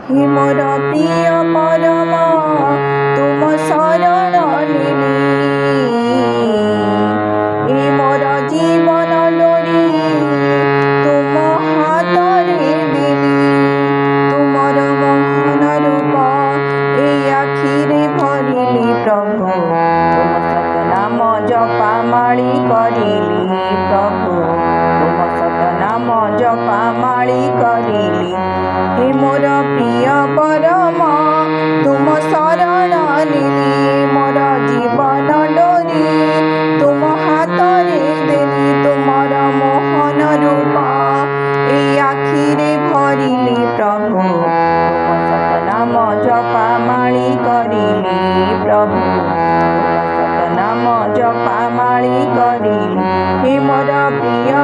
हे मोर प्रिय परम तुम शरण नेली हे मोर जीवन डोरी तुम हाथ रे देली तुमर मोहन रूप ए आखिरे भरिली प्रभु तुम सतनाम जपा माली करिली प्रभु तुम सतनाम जपा माली करिली हे मोर प्रिय परम तुम शरण नेली मोर जीवन डोरी तुम हाथ रे देली तुमर मोहन रूप ए आखिरे भरिली प्रभु तुम सतनाम जपा माली करिली प्रभु तुम सतनाम जपा माली करिली हे मोर प्रिय